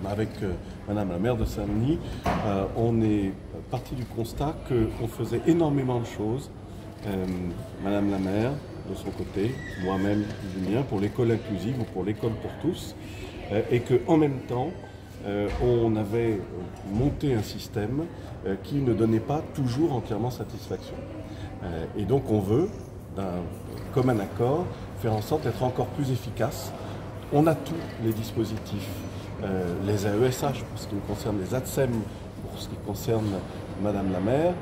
avec Madame la maire de Saint-Denis, on est parti du constat qu'on faisait énormément de choses. Madame la maire, de son côté, moi-même du mien, pour l'école inclusive ou pour l'école pour tous, et qu'en même temps, on avait monté un système qui ne donnait pas toujours entièrement satisfaction. Et donc on veut, d'un commun accord, faire en sorte d'être encore plus efficace. On a tous les dispositifs, les AESH pour ce qui concerne les ATSEM, pour ce qui concerne Madame la maire.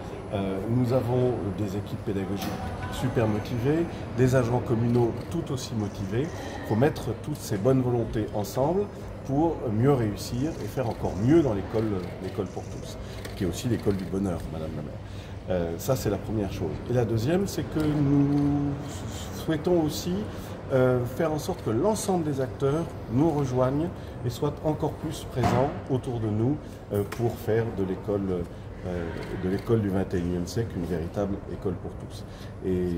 Nous avons des équipes pédagogiques super motivées, des agents communaux tout aussi motivés. Il faut mettre toutes ces bonnes volontés ensemble pour mieux réussir et faire encore mieux dans l'école pour tous, qui est aussi l'école du bonheur, Madame la maire. Ça, c'est la première chose. Et la deuxième, c'est que nous souhaitons aussi faire en sorte que l'ensemble des acteurs nous rejoignent et soient encore plus présents autour de nous pour faire de l'école du XXIe siècle une véritable école pour tous. Et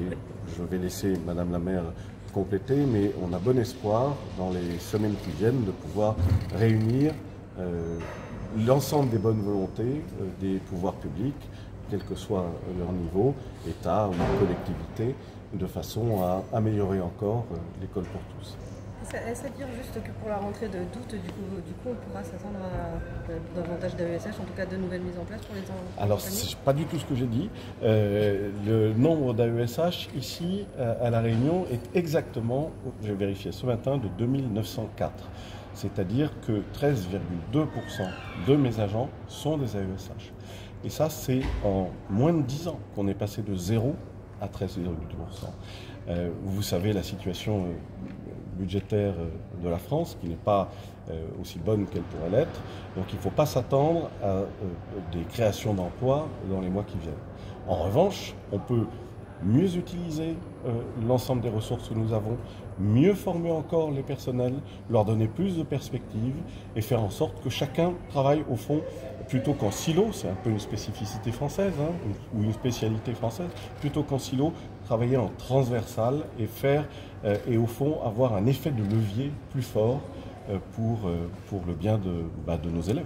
je vais laisser Madame la maire compléter, mais on a bon espoir dans les semaines qui viennent de pouvoir réunir l'ensemble des bonnes volontés des pouvoirs publics, quel que soit leur niveau, État ou collectivité, de façon à améliorer encore l'école pour tous. Est-ce à dire juste que pour la rentrée de d'août, du coup, on pourra s'attendre à davantage d'AESH, en tout cas de nouvelles mises en place pour les enfants? Alors, c'est pas du tout ce que j'ai dit. Le nombre d'AESH ici, à La Réunion, est exactement, j'ai vérifié ce matin, de 2904. C'est-à-dire que 13,2% de mes agents sont des AESH. Et ça, c'est en moins de 10 ans qu'on est passé de 0 à 13,2%. Vous savez la situation budgétaire de la France, qui n'est pas aussi bonne qu'elle pourrait l'être. Donc il ne faut pas s'attendre à des créations d'emplois dans les mois qui viennent. En revanche, on peut mieux utiliser l'ensemble des ressources que nous avons, mieux former encore les personnels, leur donner plus de perspectives et faire en sorte que chacun travaille au fond plutôt qu'en silo, c'est un peu une spécificité française ou une spécialité française, plutôt qu'en silo, travailler en transversal et faire et au fond avoir un effet de levier plus fort pour le bien de nos élèves.